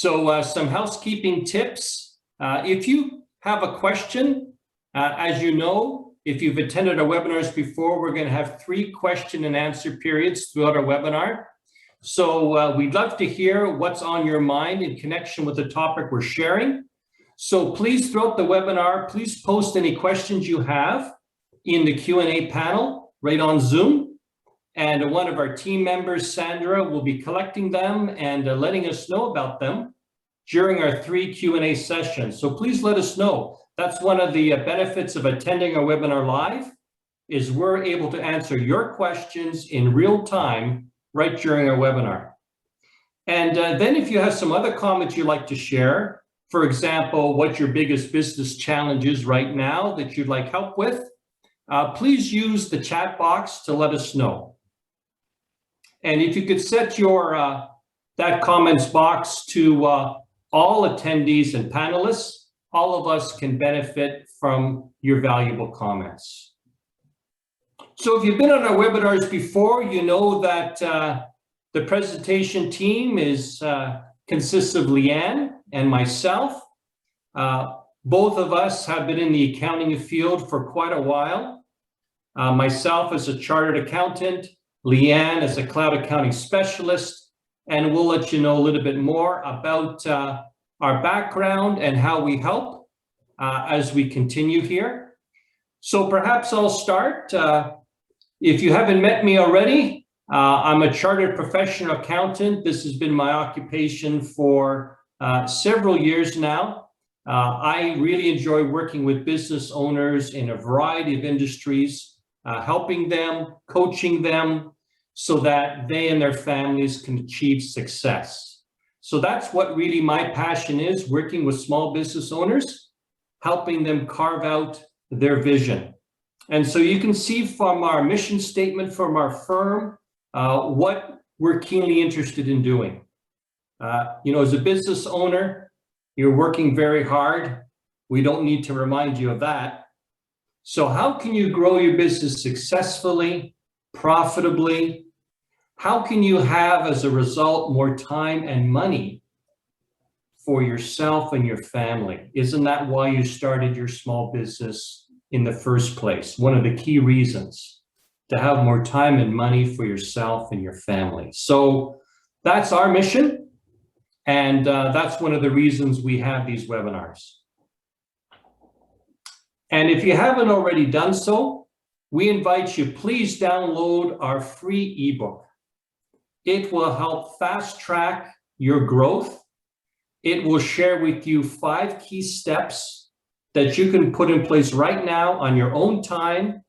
Some housekeeping tips. If you have a question, as you know, if you've attended our webinars before, we're going to have 3 question and answer periods throughout our webinar. So we'd love to hear what's on your mind in connection with the topic we're sharing. So please, throughout the webinar, please post any questions you have in the Q&A panel right on Zoom. And one of our team members, Sandra, will be collecting them and letting us know about them during our 3 Q&A sessions. So please let us know. That's one of the benefits of attending our webinar live, is we're able to answer your questions in real time right during our webinar. And then if you have some other comments you'd like to share, for example, what your biggest business challenge is right now that you'd like help with, please use the chat box to let us know. And if you could set your that comments box to all attendees and panelists, all of us can benefit from your valuable comments. So if you've been on our webinars before, you know that the presentation team consists of Leanne and myself. Both of us have been in the accounting field for quite a while. Myself as a chartered accountant, Leanne as a cloud accounting specialist, and we'll let you know a little bit more about our background and how we help as we continue here. So perhaps I'll start. If you haven't met me already, I'm a chartered professional accountant. This has been my occupation for several years now. I really enjoy working with business owners in a variety of industries, helping them, coaching them, so that they and their families can achieve success. So that's what really my passion is, working with small business owners, helping them carve out their vision. And so you can see from our mission statement from our firm, what we're keenly interested in doing. As a business owner, you're working very hard. We don't need to remind you of that. So how can you grow your business successfully, profitably? How can you have, as a result, more time and money for yourself and your family? Isn't that why you started your small business in the first place? One of the key reasons, to have more time and money for yourself and your family. So that's our mission. And that's one of the reasons we have these webinars. And if you haven't already done so, we invite you, please download our free ebook. It will help fast track your growth. It will share with you 5 key steps that you can put in place right now on your own time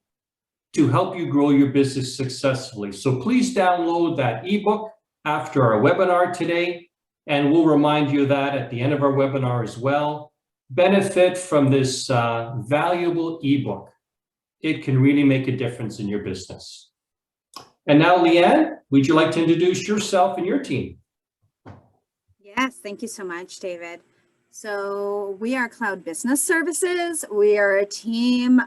to help you grow your business successfully. So please download that ebook after our webinar today, and we'll remind you of that at the end of our webinar as well. Benefit from this valuable ebook. It can really make a difference in your business. And now, Leanne, would you like to introduce yourself and your team? Yes, thank you so much, David. So we are Cloud Business Services. We are a team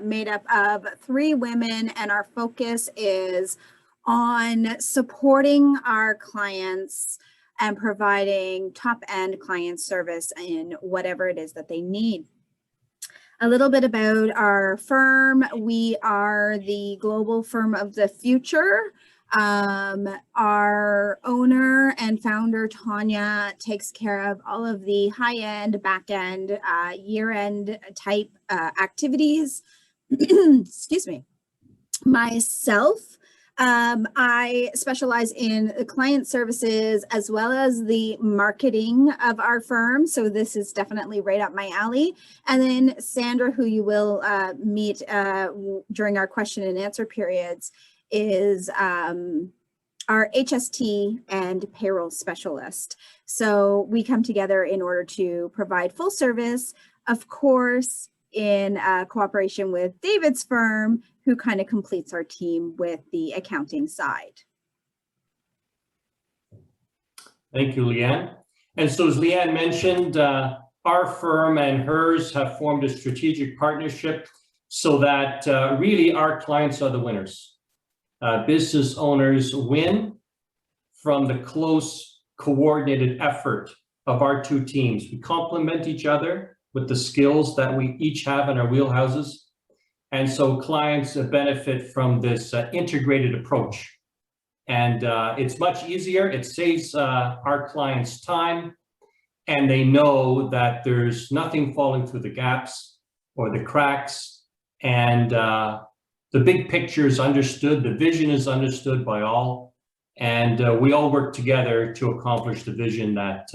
made up of 3 women, and our focus is on supporting our clients and providing top-end client service in whatever it is that they need. A little bit about our firm. We are the global firm of the future. Our owner and founder, Tanya, takes care of all of the high-end, back-end, year-end type activities. Excuse me. Myself, I specialize in client services as well as the marketing of our firm. So this is definitely right up my alley. And then Sandra, who you will meet during our question and answer periods, is our HST and payroll specialist. So we come together in order to provide full service, of course, in cooperation with David's firm, who kind of completes our team with the accounting side. Thank you, Leanne. And so as Leanne mentioned, our firm and hers have formed a strategic partnership so that really our clients are the winners. Business owners win from the close coordinated effort of our two teams. We complement each other with the skills that we each have in our wheelhouses. And so clients benefit from this integrated approach. And it's much easier. It saves our clients time, and they know that there's nothing falling through the gaps or the cracks, and the big picture is understood, the vision is understood by all, and we all work together to accomplish the vision that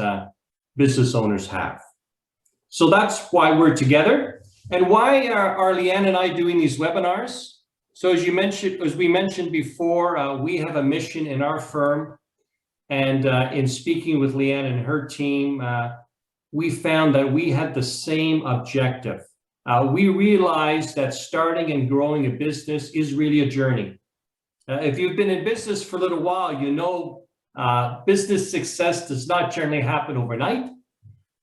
business owners have. So that's why we're together. And why are Leanne and I doing these webinars? So as we mentioned before, we have a mission in our firm, and in speaking with Leanne and her team, we found that we had the same objective. We realized that starting and growing a business is really a journey. If you've been in business for a little while, you know business success does not generally happen overnight.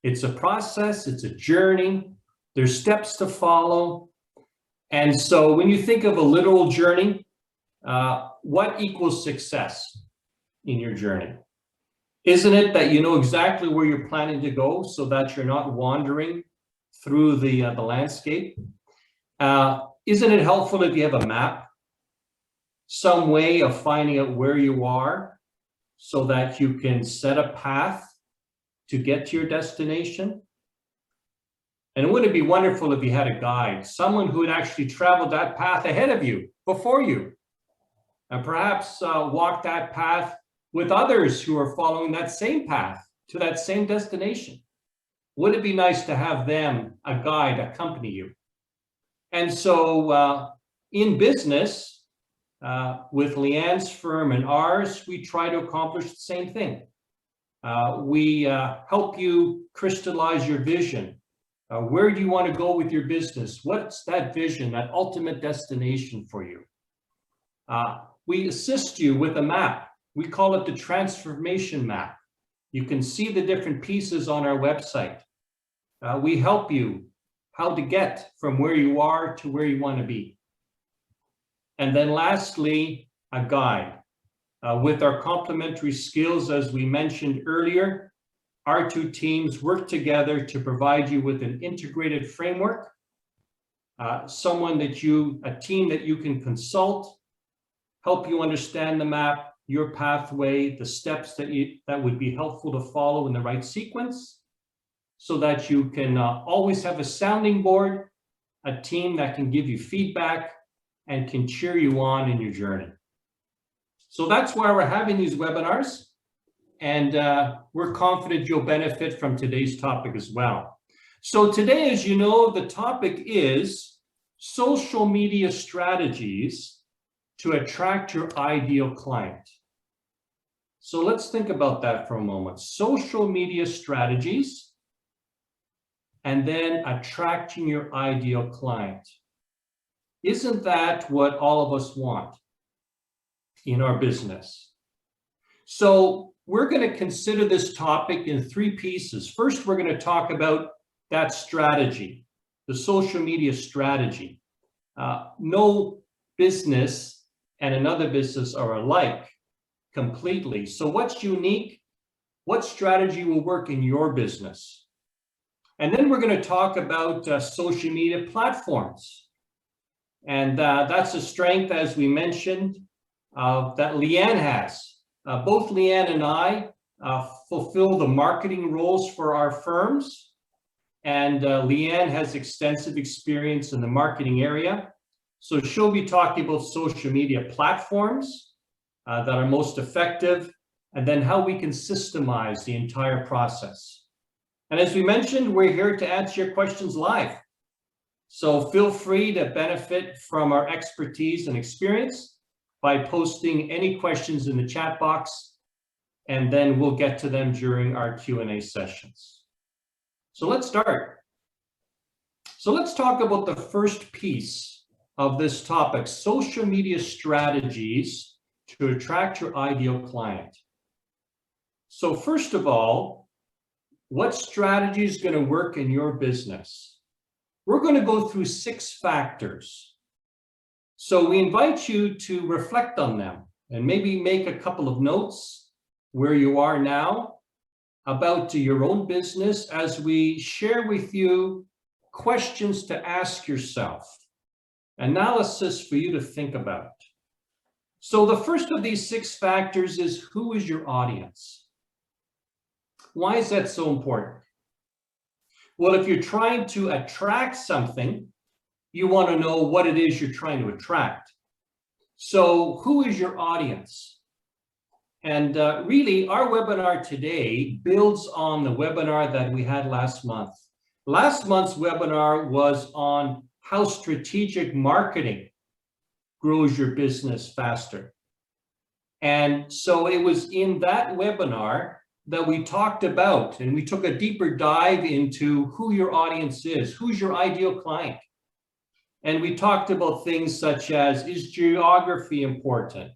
It's a process, it's a journey, there's steps to follow. And so when you think of a literal journey, what equals success in your journey? Isn't it that you know exactly where you're planning to go so that you're not wandering through the landscape? Isn't it helpful if you have a map, some way of finding out where you are so that you can set a path to get to your destination? And wouldn't it be wonderful if you had a guide, someone who had actually traveled that path ahead of you, before you, and perhaps walked that path with others who are following that same path to that same destination? Wouldn't it be nice to have them, a guide, accompany you? And so in business, with Leanne's firm and ours, we try to accomplish the same thing. We help you crystallize your vision. Where do you want to go with your business? What's that vision, that ultimate destination for you? We assist you with a map. We call it the transformation map. You can see the different pieces on our website. We help you how to get from where you are to where you want to be. And then lastly, a guide. With our complementary skills, as we mentioned earlier, our two teams work together to provide you with an integrated framework, a team that you can consult, help you understand the map, your pathway, the steps that would be helpful to follow in the right sequence, so that you can always have a sounding board, a team that can give you feedback and can cheer you on in your journey. So that's why we're having these webinars. And we're confident you'll benefit from today's topic as well. So today, as you know, the topic is social media strategies to attract your ideal client. So let's think about that for a moment. Social media strategies, and then attracting your ideal client. Isn't that what all of us want in our business? So we're going to consider this topic in three pieces. First, we're going to talk about that strategy, the social media strategy. No business and another business are alike completely. So what's unique? What strategy will work in your business? And then we're going to talk about social media platforms. And that's a strength, as we mentioned, that Leanne has. Both Leanne and I fulfill the marketing roles for our firms, and Leanne has extensive experience in the marketing area. So she'll be talking about social media platforms that are most effective, and then how we can systemize the entire process. And as we mentioned, we're here to answer your questions live. So feel free to benefit from our expertise and experience by posting any questions in the chat box, and then we'll get to them during our Q&A sessions. So let's start. So let's talk about the first piece of this topic, social media strategies to attract your ideal client. So first of all, what strategy is going to work in your business? We're going to go through 6 factors. So we invite you to reflect on them and maybe make a couple of notes where you are now, about your own business as we share with you questions to ask yourself, analysis for you to think about. So the first of these 6 factors is, who is your audience? Why is that so important? Well, if you're trying to attract something, you want to know what it is you're trying to attract. So who is your audience? And really, our webinar today builds on the webinar that we had last month. Last month's webinar was on how strategic marketing grows your business faster. And so it was in that webinar that we talked about, and we took a deeper dive into who your audience is, who's your ideal client. And we talked about things such as, is geography important?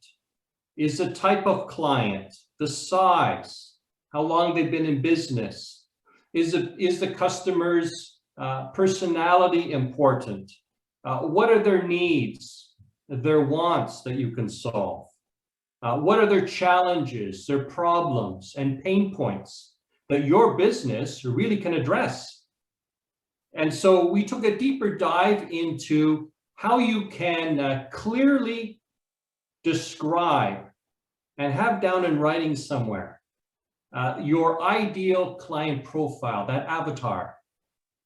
Is the type of client, the size, how long they've been in business? Is the customer's personality important? What are their needs, their wants that you can solve? What are their challenges, their problems and pain points that your business really can address? And so we took a deeper dive into how you can clearly describe and have down in writing somewhere your ideal client profile, that avatar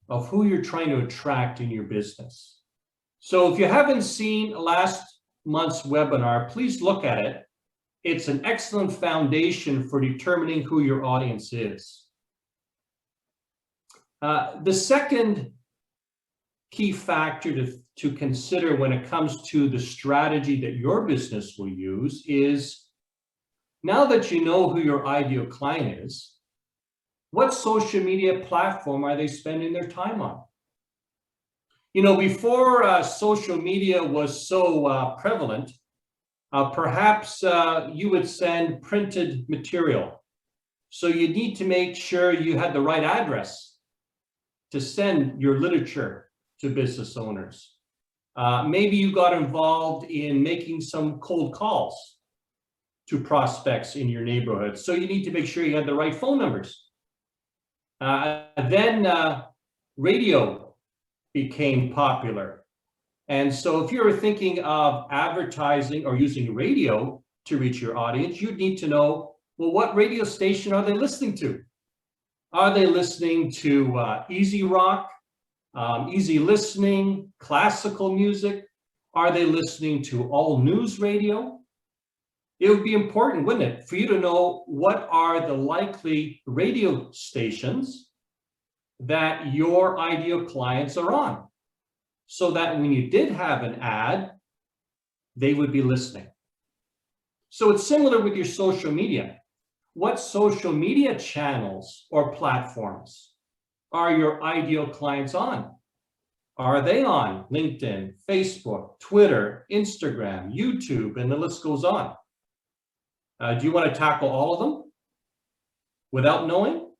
of who you're trying to attract in your business. So if you haven't seen last month's webinar, please look at it. It's an excellent foundation for determining who your audience is. The second key factor to consider when it comes to the strategy that your business will use is, now that you know who your ideal client is, what social media platform are they spending their time on? You know, before social media was so prevalent, perhaps you would send printed material. So you need to make sure you had the right address to send your literature to business owners. Maybe you got involved in making some cold calls to prospects in your neighborhood. So you need to make sure you had the right phone numbers. Then radio became popular. And so if you were thinking of advertising or using radio to reach your audience, you'd need to know, well, what radio station are they listening to? Are they listening to easy rock, easy listening, classical music? Are they listening to all news radio? It would be important, wouldn't it, for you to know what are the likely radio stations that your ideal clients are on, so that when you did have an ad, they would be listening. So it's similar with your social media. What social media channels or platforms are your ideal clients on? Are they on LinkedIn, Facebook, Twitter, Instagram, YouTube, and the list goes on? Do you want to tackle all of them without knowing?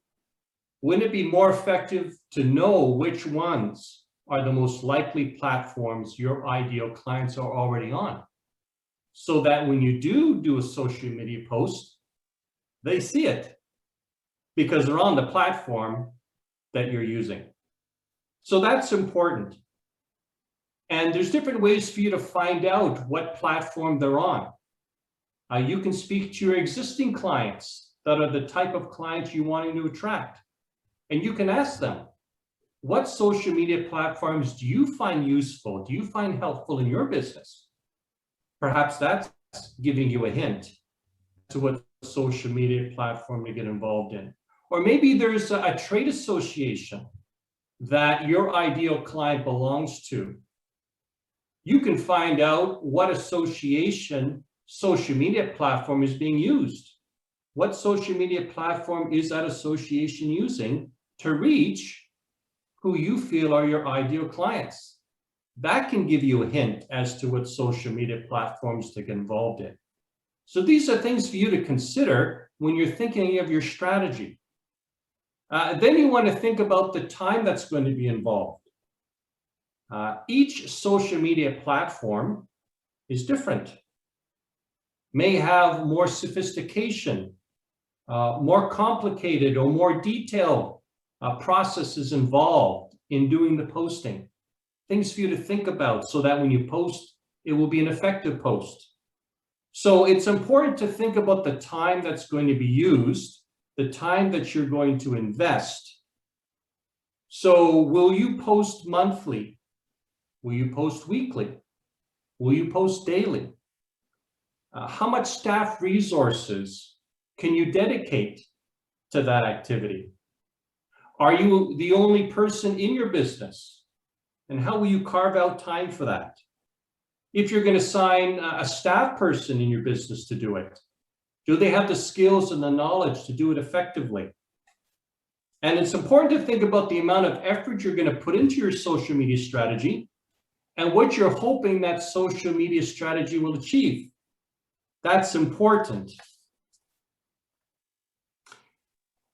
Wouldn't it be more effective to know which ones are the most likely platforms your ideal clients are already on, so that when you do a social media post, they see it because they're on the platform that you're using? So that's important. And there's different ways for you to find out what platform they're on. You can speak to your existing clients that are the type of clients you're wanting to attract. And you can ask them, what social media platforms do you find useful? Do you find helpful in your business? Perhaps that's giving you a hint to what social media platform to get involved in. Or maybe there's a trade association that your ideal client belongs to. You can find out what association social media platform is being used. What social media platform is that association using to reach who you feel are your ideal clients? That can give you a hint as to what social media platforms to get involved in. So these are things for you to consider when you're thinking of your strategy. Then you want to think about the time that's going to be involved. Each social media platform is different, may have more sophistication more complicated or more detailed processes involved in doing the posting. Things for you to think about so that when you post, it will be an effective post. So it's important to think about the time that's going to be used, the time that you're going to invest. So will you post monthly? Will you post weekly? Will you post daily? How much staff resources can you dedicate to that activity? Are you the only person in your business? And how will you carve out time for that? If you're going to assign a staff person in your business to do it, do they have the skills and the knowledge to do it effectively? And it's important to think about the amount of effort you're going to put into your social media strategy and what you're hoping that social media strategy will achieve. That's important.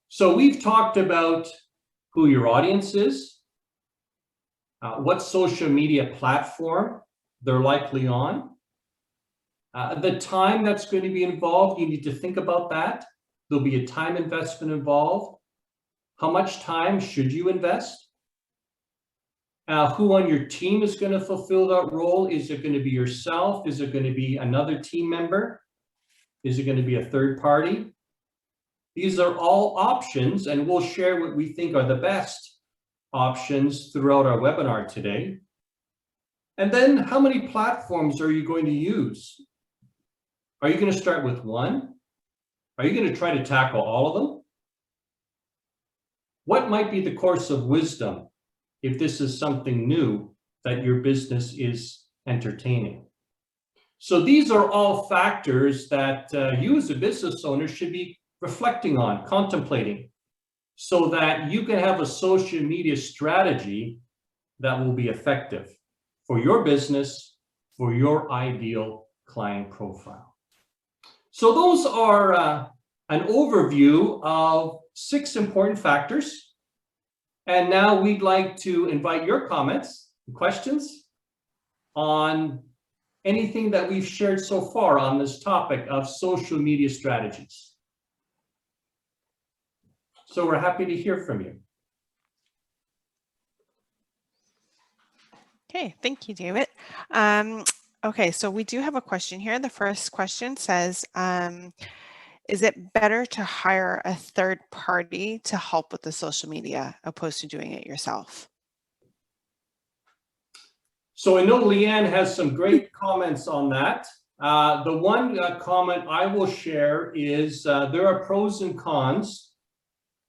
So we've talked about who your audience is, what social media platform they're likely on, the time that's going to be involved. You need to think about that. There'll be a time investment involved. How much time should you invest? Who on your team is going to fulfill that role? Is it going to be yourself? Is it going to be another team member? Is it going to be a third party? These are all options, and we'll share what we think are the best options throughout our webinar today. And then how many platforms are you going to use? Are you going to start with one? Are you going to try to tackle all of them? What might be the course of wisdom if this is something new that your business is entertaining? So these are all factors that you as a business owner should be reflecting on, contemplating, so that you can have a social media strategy that will be effective for your business, for your ideal client profile. So those are an overview of 6 important factors. And now we'd like to invite your comments and questions on anything that we've shared so far on this topic of social media strategies. So we're happy to hear from you. Okay, thank you, David. Okay, so we do have a question here. The first question says, is it better to hire a third party to help with the social media opposed to doing it yourself? So I know Leanne has some great comments on that. The one comment I will share is there are pros and cons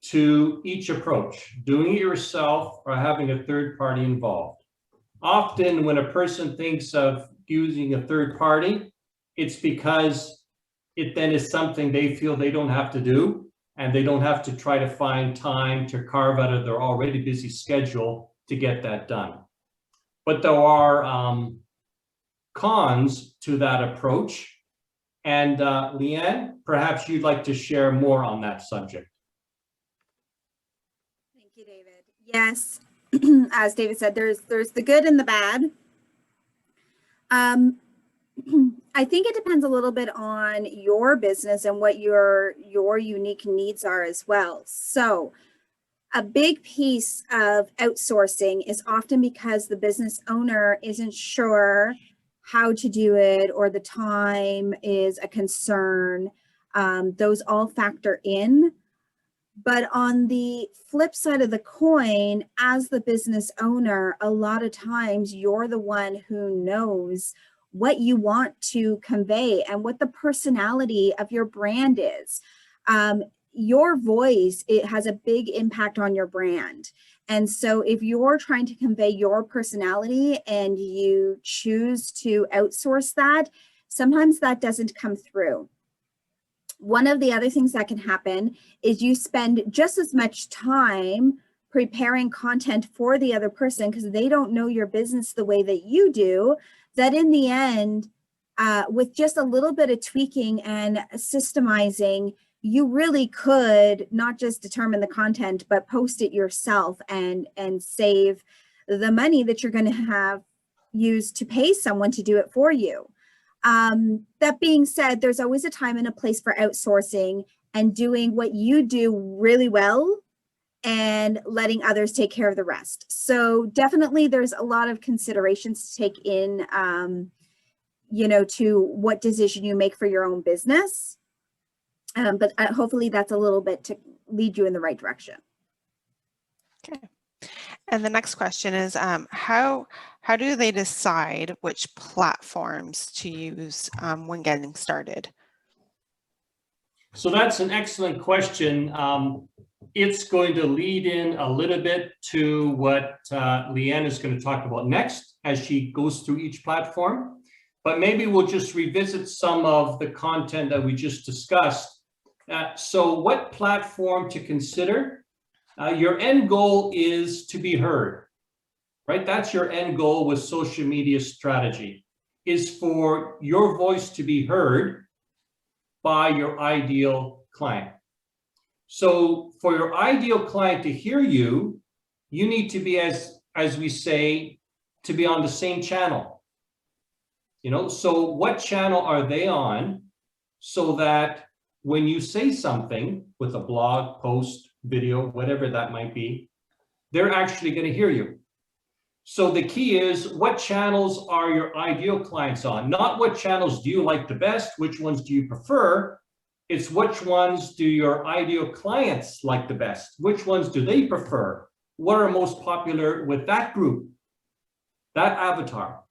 to each approach, doing it yourself or having a third party involved. Often when a person thinks of using a third party, it's because it then is something they feel they don't have to do, and they don't have to try to find time to carve out of their already busy schedule to get that done. But there are cons to that approach. And Leanne, perhaps you'd like to share more on that subject. Thank you, David. Yes, as David said, there's the good and the bad. I think it depends a little bit on your business and what your unique needs are as well. So a big piece of outsourcing is often because the business owner isn't sure how to do it, or the time is a concern. Those all factor in. But on the flip side of the coin, as the business owner, a lot of times you're the one who knows what you want to convey and what the personality of your brand is. Your voice, it has a big impact on your brand. And so if you're trying to convey your personality and you choose to outsource that, sometimes that doesn't come through. One of the other things that can happen is you spend just as much time preparing content for the other person because they don't know your business the way that you do, that in the end, with just a little bit of tweaking and systemizing, you really could not just determine the content, but post it yourself and save the money that you're going to have used to pay someone to do it for you. That being said, there's always a time and a place for outsourcing, and doing what you do really well and letting others take care of the rest. So definitely there's a lot of considerations to take in, to what decision you make for your own business. But hopefully that's a little bit to lead you in the right direction. Okay. And the next question is, how do they decide which platforms to use when getting started? So that's an excellent question. It's going to lead in a little bit to what Leanne is going to talk about next as she goes through each platform. But maybe we'll just revisit some of the content that we just discussed. So what platform to consider? Your end goal is to be heard, right? That's your end goal with social media strategy, is for your voice to be heard by your ideal client. So for your ideal client to hear you, you need to be, as we say, to be on the same channel. So what channel are they on, so that when you say something with a blog, post, video, whatever that might be, they're actually going to hear you. So the key is, what channels are your ideal clients on? Not what channels do you like the best, which ones do you prefer? It's which ones do your ideal clients like the best? Which ones do they prefer? What are most popular with that group, that avatar?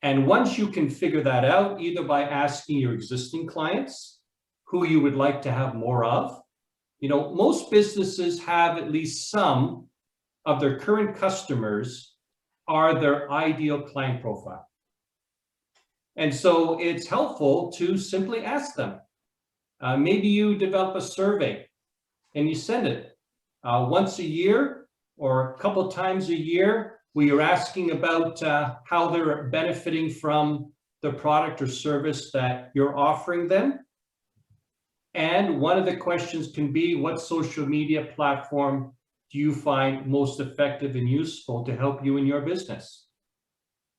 And once you can figure that out, either by asking your existing clients who you would like to have more of, most businesses have at least some of their current customers are their ideal client profile. And so it's helpful to simply ask them. Maybe you develop a survey and you send it once a year or a couple times a year, where you're asking about how they're benefiting from the product or service that you're offering them. And one of the questions can be, what social media platform do you find most effective and useful to help you in your business?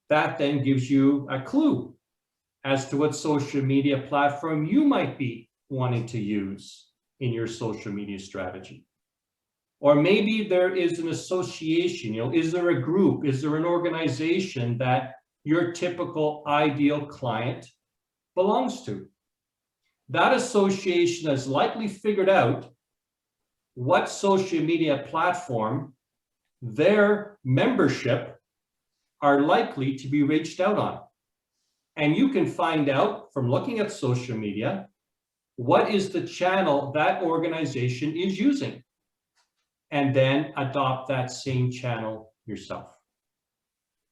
That then gives you a clue as to what social media platform you might be wanting to use in your social media strategy. Or maybe there is an association, is there a group, is there an organization that your typical ideal client belongs to? That association has likely figured out what social media platform their membership are likely to be reached out on. And you can find out from looking at social media, what is the channel that organization is using, and then adopt that same channel yourself.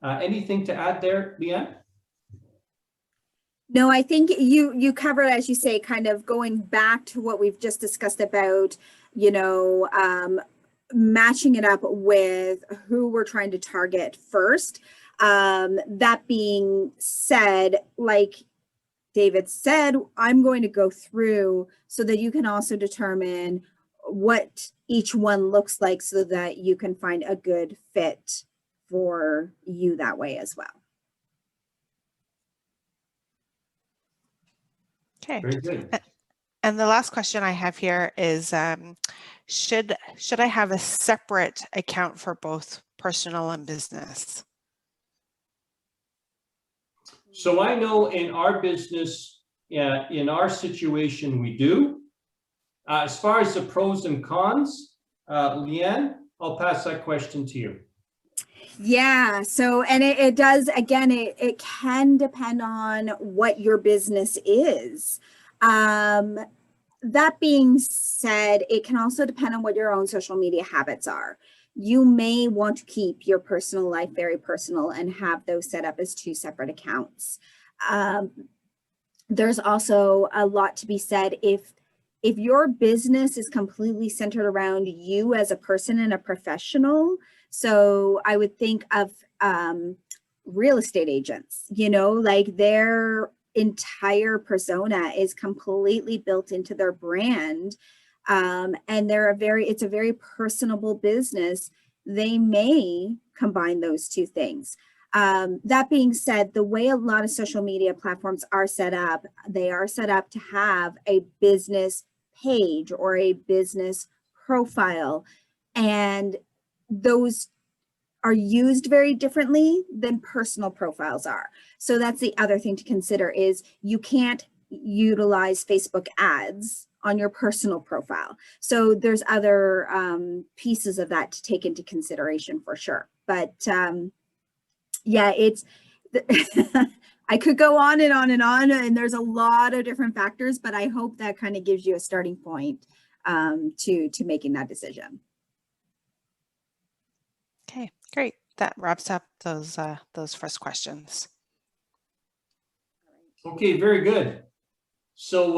Anything to add there, Leanne? No, I think you covered, as you say, kind of going back to what we've just discussed about, matching it up with who we're trying to target first. That being said, like David said, I'm going to go through so that you can also determine what each one looks like, so that you can find a good fit for you that way as well. Okay. Very good. And the last question I have here is, should I have a separate account for both personal and business? So I know in our business, in our situation, we do. As far as the pros and cons, Leanne, I'll pass that question to you. Yeah. So, and it does, again, it can depend on what your business is. That being said, it can also depend on what your own social media habits are. You may want to keep your personal life very personal and have those set up as two separate accounts. There's also a lot to be said if your business is completely centered around you as a person and a professional. So I would think of real estate agents, like their entire persona is completely built into their brand. And it's a very personable business. They may combine those two things. That being said, the way a lot of social media platforms are set up, they are set up to have a business page or a business profile, and those are used very differently than personal profiles are. So that's the other thing to consider is you can't utilize Facebook ads on your personal profile. So there's other pieces of that to take into consideration for sure. But yeah, it's, I could go on and on and on, and there's a lot of different factors, but I hope that kind of gives you a starting point to making that decision. Okay, great. That wraps up those first questions. Okay, very good. So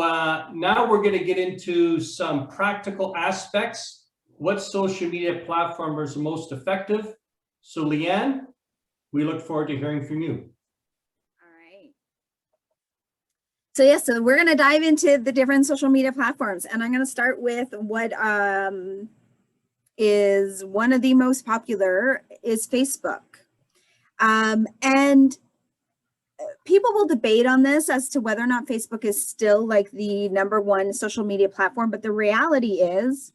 now we're going to get into some practical aspects. What social media platform is most effective? So Leanne, we look forward to hearing from you. All right. So yeah, so we're going to dive into the different social media platforms, and I'm going to start with what is one of the most popular is Facebook. And people will debate on this as to whether or not Facebook is still like the #1 social media platform, but the reality is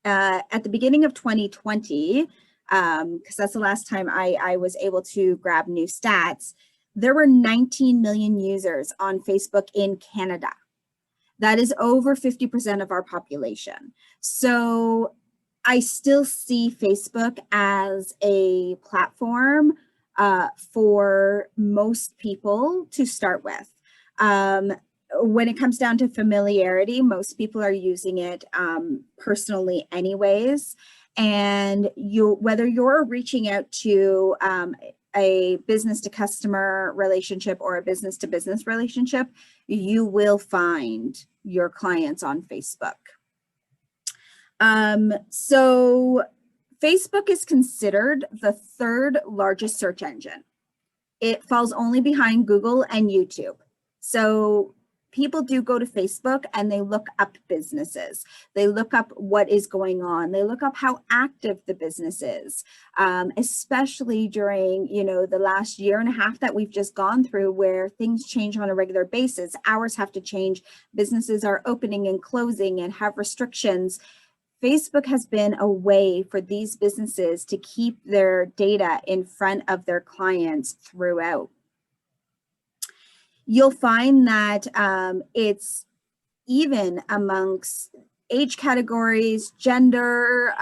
at the beginning of 2020, because that's the last time I was able to grab new stats, there were 19 million users on Facebook in Canada. That is over 50% of our population. So I still see Facebook as a platform for most people to start with. When it comes down to familiarity, most people are using it personally anyways. And whether you're reaching out to a business to customer relationship or a business to business relationship, you will find your clients on Facebook. So Facebook is considered the 3rd largest search engine. It falls only behind Google and YouTube. So people do go to Facebook and they look up businesses. They look up what is going on. They look up how active the business is, especially during, the last year and a half that we've just gone through, where things change on a regular basis. Hours have to change. Businesses are opening and closing and have restrictions. Facebook has been a way for these businesses to keep their data in front of their clients throughout. You'll find that it's even amongst age categories, gender,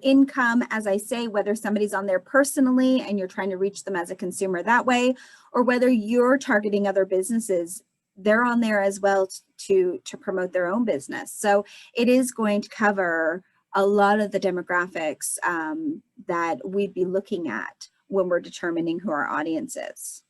income, as I say, whether somebody's on there personally and you're trying to reach them as a consumer that way, or whether you're targeting other businesses, they're on there as well to promote their own business. So it is going to cover a lot of the demographics that we'd be looking at when we're determining who our audience is.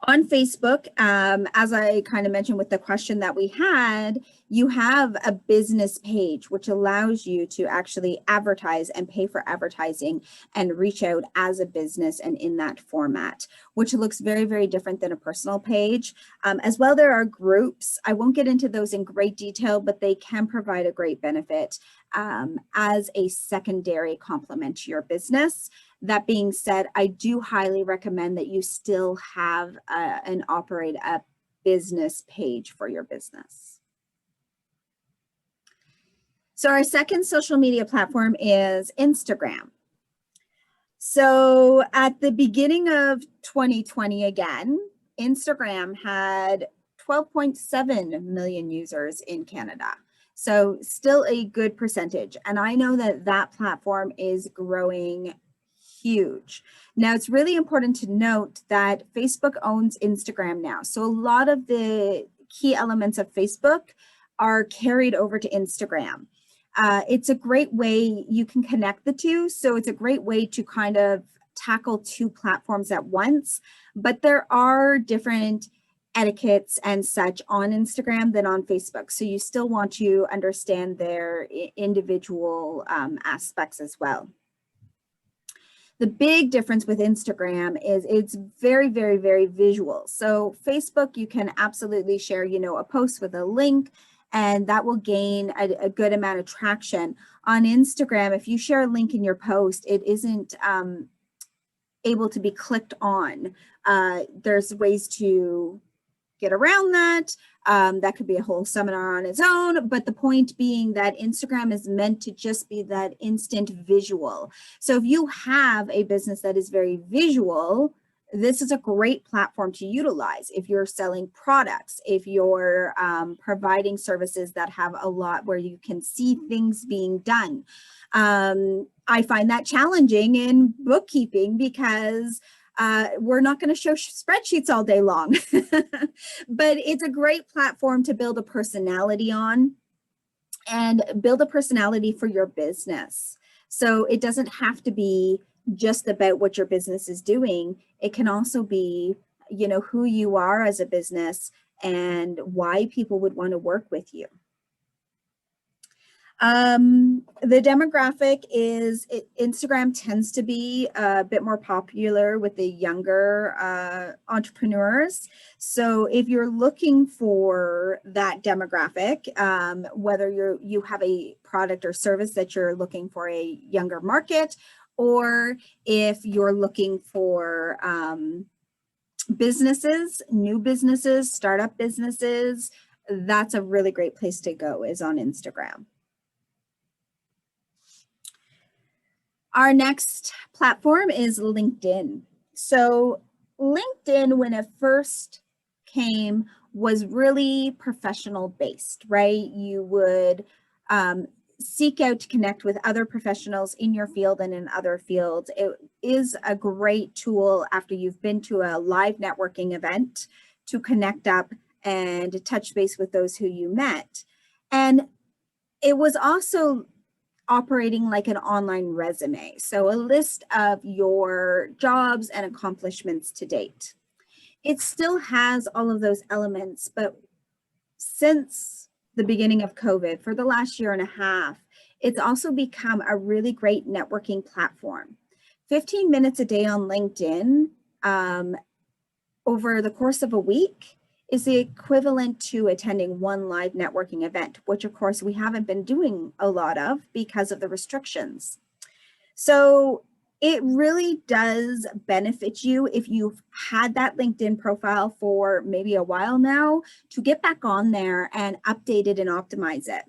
On Facebook, as I kind of mentioned with the question that we had, you have a business page, which allows you to actually advertise and pay for advertising and reach out as a business and in that format, which looks very, very different than a personal page. As well, there are groups. I won't get into those in great detail, but they can provide a great benefit as a secondary complement to your business. That being said, I do highly recommend that you still have and operate a business page for your business. So our second social media platform is Instagram. So at the beginning of 2020, again, Instagram had 12.7 million users in Canada. So still a good percentage. And I know that that platform is growing huge. Now, it's really important to note that Facebook owns Instagram now. So a lot of the key elements of Facebook are carried over to Instagram. It's a great way you can connect the two. So it's a great way to kind of tackle two platforms at once. But there are different etiquettes and such on Instagram than on Facebook. So you still want to understand their individual aspects as well. The big difference with Instagram is it's very, very, very visual. So Facebook, you can absolutely share, a post with a link, and that will gain a good amount of traction. On Instagram, if you share a link in your post, it isn't able to be clicked on. There's ways to get around that. That could be a whole seminar on its own, but the point being that Instagram is meant to just be that instant visual. So if you have a business that is very visual, this is a great platform to utilize. If you're selling products, if you're providing services that have a lot where you can see things being done. I find that challenging in bookkeeping because we're not going to show spreadsheets all day long, but it's a great platform to build a personality on and build a personality for your business. So it doesn't have to be just about what your business is doing. It can also be, you know, who you are as a business and why people would want to work with you. The demographic is Instagram tends to be a bit more popular with the younger entrepreneurs. So if you're looking for that demographic, whether you have a product or service that you're looking for a younger market, or if you're looking for businesses, new businesses, startup businesses, that's a really great place to go, is on Instagram. Our next platform is LinkedIn. So LinkedIn, when it first came, was really professional based, right? You would seek out to connect with other professionals in your field and in other fields. It is a great tool after you've been to a live networking event to connect up and touch base with those who you met. And it was also operating like an online resume. So a list of your jobs and accomplishments to date. It still has all of those elements, but since the beginning of COVID, for the last year and a half, it's also become a really great networking platform. 15 minutes a day on LinkedIn over the course of a week is the equivalent to attending one live networking event, which of course we haven't been doing a lot of because of the restrictions. So it really does benefit you if you've had that LinkedIn profile for maybe a while now to get back on there and update it and optimize it.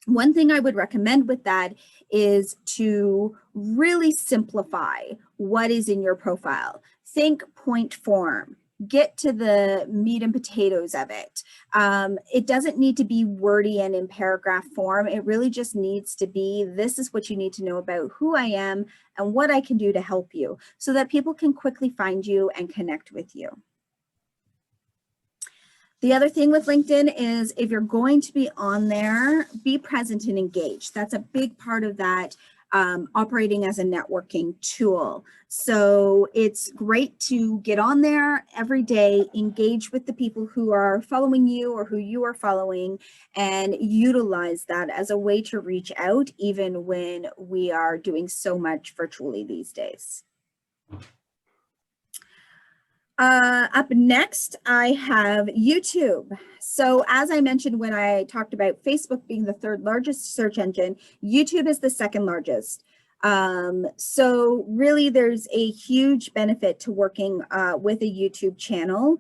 One thing I would recommend with that is to really simplify what is in your profile. Think point form. Get to the meat and potatoes of it. It doesn't need to be wordy and in paragraph form. It really just needs to be, this is what you need to know about who I am and what I can do to help you, so that people can quickly find you and connect with you. The other thing with LinkedIn is if you're going to be on there, be present and engaged. That's a big part of that operating as a networking tool. So it's great to get on there every day, engage with the people who are following you or who you are following, and utilize that as a way to reach out, even when we are doing so much virtually these days. Up next, I have YouTube. So as I mentioned when I talked about Facebook being the third largest search engine, YouTube is the second largest. So really there's a huge benefit to working with a YouTube channel.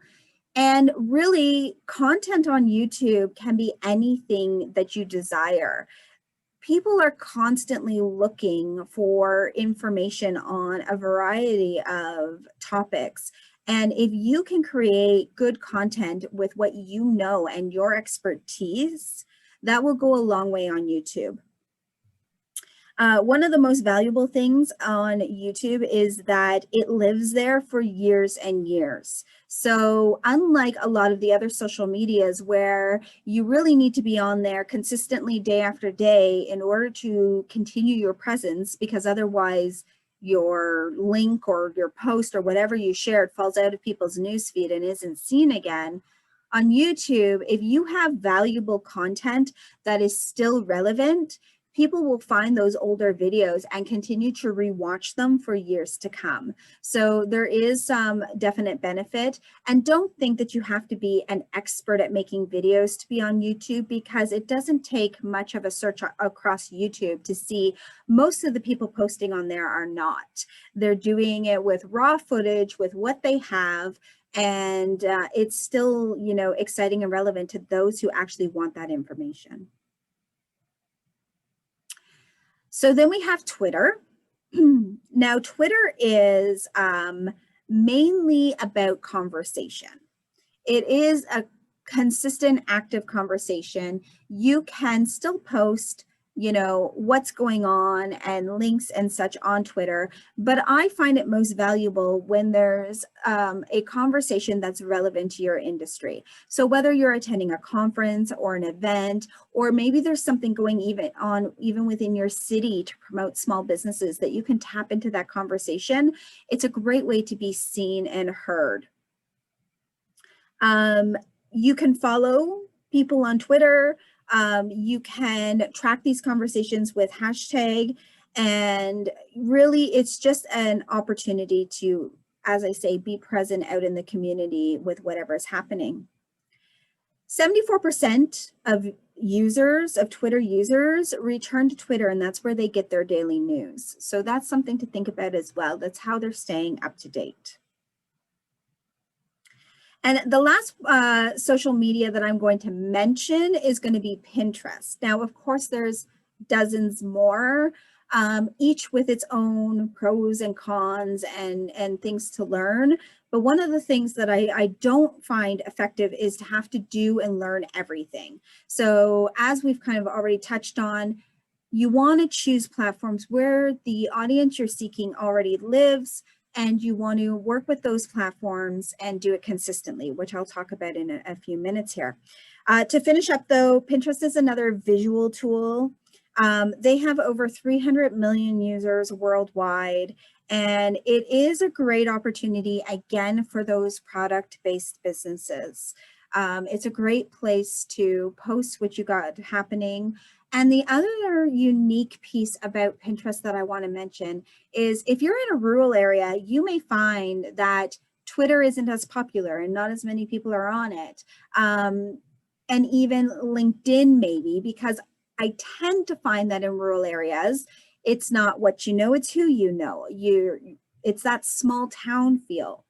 And really, content on YouTube can be anything that you desire. People are constantly looking for information on a variety of topics. And if you can create good content with what you know and your expertise, that will go a long way on YouTube. One of the most valuable things on YouTube is that it lives there for years and years. So unlike a lot of the other social medias where you really need to be on there consistently day after day in order to continue your presence, because otherwise your link or your post or whatever you shared falls out of people's newsfeed and isn't seen again. On YouTube, if you have valuable content that is still relevant, people will find those older videos and continue to rewatch them for years to come. So there is some definite benefit. And don't think that you have to be an expert at making videos to be on YouTube, because it doesn't take much of a search across YouTube to see most of the people posting on there are not. They're doing it with raw footage, with what they have. And it's still, you know, exciting and relevant to those who actually want that information. So then we have Twitter. Now, Twitter is mainly about conversation. It is a consistent, active conversation. You can still post, you know, what's going on and links and such on Twitter, but I find it most valuable when there's a conversation that's relevant to your industry. So whether you're attending a conference or an event, or maybe there's something going even within your city to promote small businesses, that you can tap into that conversation. It's a great way to be seen and heard. You can follow people on Twitter. You can track these conversations with hashtag, and really it's just an opportunity to, as I say, be present out in the community with whatever's happening. 74% of users, of Twitter users, return to Twitter, and that's where they get their daily news. So that's something to think about as well. That's how they're staying up to date. And the last social media that I'm going to mention is going to be Pinterest. Now, of course, there's dozens more, each with its own pros and cons and things to learn. But one of the things that I don't find effective is to have to do and learn everything. So as we've kind of already touched on, you want to choose platforms where the audience you're seeking already lives, and you want to work with those platforms and do it consistently, which I'll talk about in a few minutes here. To finish up though, Pinterest is another visual tool. They have over 300 million users worldwide, and it is a great opportunity, again, for those product-based businesses. It's a great place to post what you got happening. And the other unique piece about Pinterest that I want to mention is if you're in a rural area, you may find that Twitter isn't as popular and not as many people are on it. And even LinkedIn maybe, because I tend to find that in rural areas, it's not what you know, it's who you know. It's that small town feel.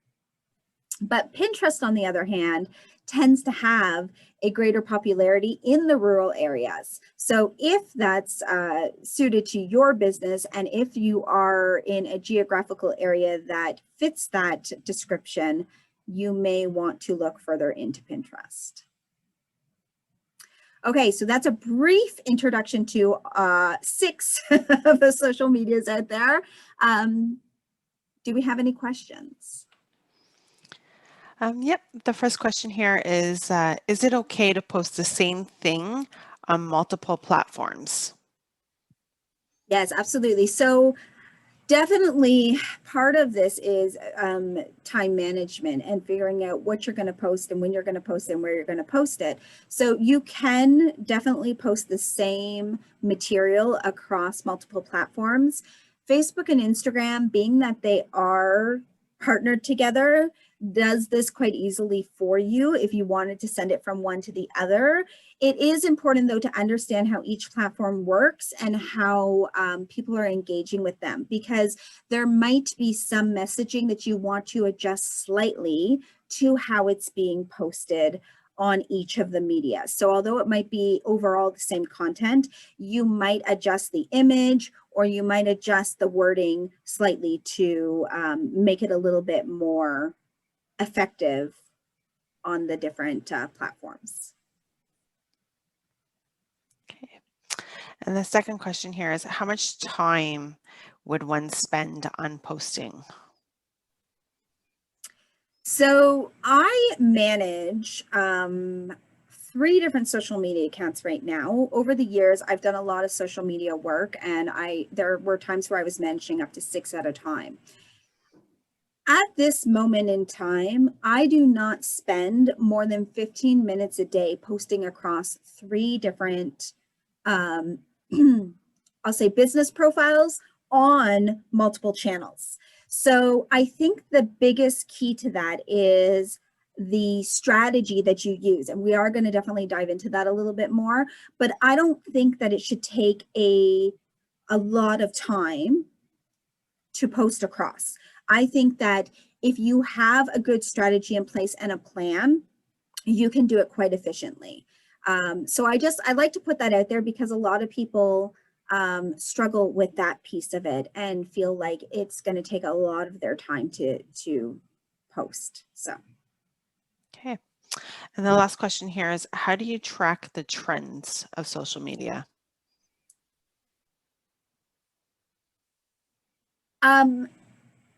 But Pinterest, on the other hand, tends to have a greater popularity in the rural areas. So if that's suited to your business, and if you are in a geographical area that fits that description, you may want to look further into Pinterest. Okay, so that's a brief introduction to 6 of the social medias out there. Do we have any questions? Yep, the first question here is it okay to post the same thing on multiple platforms? Yes, absolutely. So definitely part of this is time management and figuring out what you're going to post and when you're going to post it and where you're going to post it. So you can definitely post the same material across multiple platforms. Facebook and Instagram, being that they are partnered together, does this quite easily for you if you wanted to send it from one to the other. It is important though to understand how each platform works and how people are engaging with them, because there might be some messaging that you want to adjust slightly to how it's being posted on each of the media. So although it might be overall the same content, you might adjust the image or you might adjust the wording slightly to make it a little bit more effective on the different platforms. Okay. And the second question here is, how much time would one spend on posting? So I manage 3 different social media accounts right now. Over the years, I've done a lot of social media work, and there were times where I was managing up to 6 at a time. At this moment in time, I do not spend more than 15 minutes a day posting across 3 different, I'll say, business profiles on multiple channels. So I think the biggest key to that is the strategy that you use. And we are going to definitely dive into that a little bit more, but I don't think that it should take a lot of time to post across. I think that if you have a good strategy in place and a plan, you can do it quite efficiently. So I like to put that out there because a lot of people struggle with that piece of it and feel like it's going to take a lot of their time to post. So. Okay. And the last question here is, how do you track the trends of social media?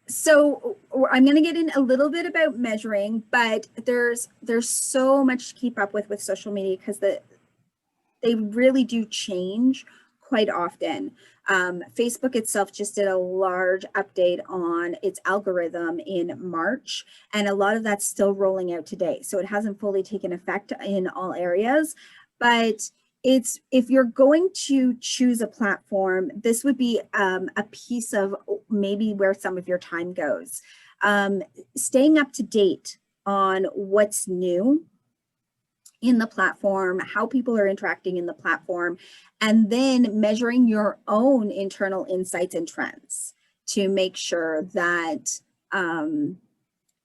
So I'm going to get in a little bit about measuring, but there's so much to keep up with social media because they really do change quite often. Facebook itself just did a large update on its algorithm in March, and a lot of that's still rolling out today. So it hasn't fully taken effect in all areas, but if you're going to choose a platform, this would be a piece of maybe where some of your time goes. Staying up to date on what's new in the platform, how people are interacting in the platform, and then measuring your own internal insights and trends to make sure that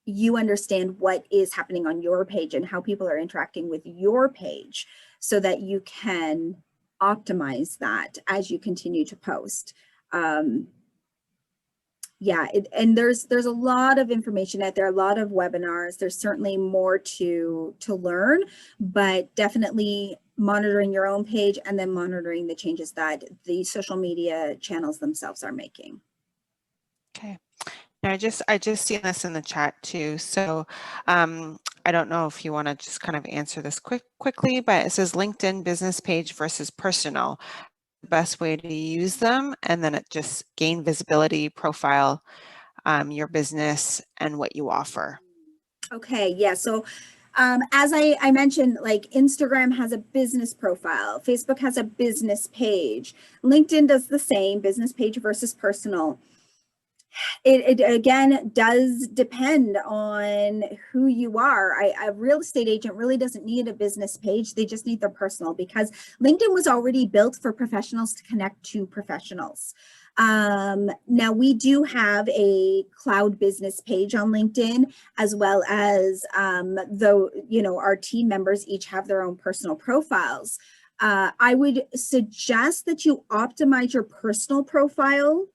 you understand what is happening on your page and how people are interacting with your page so that you can optimize that as you continue to post. Yeah, and there's a lot of information out there, a lot of webinars. There's certainly more to learn, but definitely monitoring your own page and then monitoring the changes that the social media channels themselves are making. Okay. Now I just see this in the chat too. So I don't know if you want to just kind of answer this quickly, but it says LinkedIn business page versus personal. The best way to use them, and then it just gain visibility, profile your business and what you offer. Okay, yeah. So as I mentioned, like Instagram has a business profile, Facebook has a business page, LinkedIn does the same, business page versus personal. It again does depend on who you are. A real estate agent really doesn't need a business page. They just need their personal, because LinkedIn was already built for professionals to connect to professionals. Now we do have a cloud business page on LinkedIn, as well as though, you know, our team members each have their own personal profiles. I would suggest that you optimize your personal profile.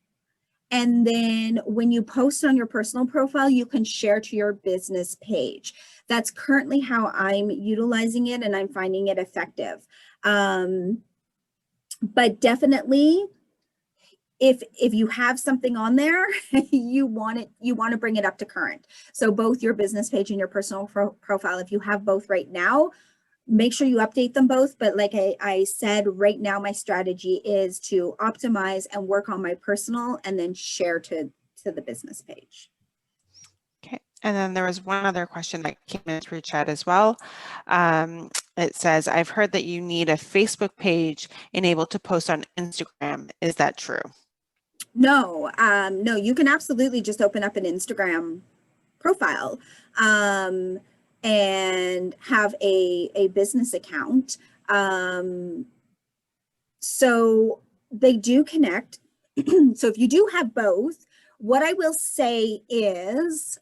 And then when you post on your personal profile, you can share to your business page. That's currently how I'm utilizing it, and I'm finding it effective. But definitely, if you have something on there, you want to bring it up to current. So both your business page and your personal profile, if you have both right now, make sure you update them both. But like I said, right now, my strategy is to optimize and work on my personal and then share to the business page. Okay. And then there was one other question that came in through chat as well. It says, I've heard that you need a Facebook page enabled to post on Instagram. Is that true? No, no, you can absolutely just open up an Instagram profile. And have a business account. So they do connect. So if you do have both, what I will say is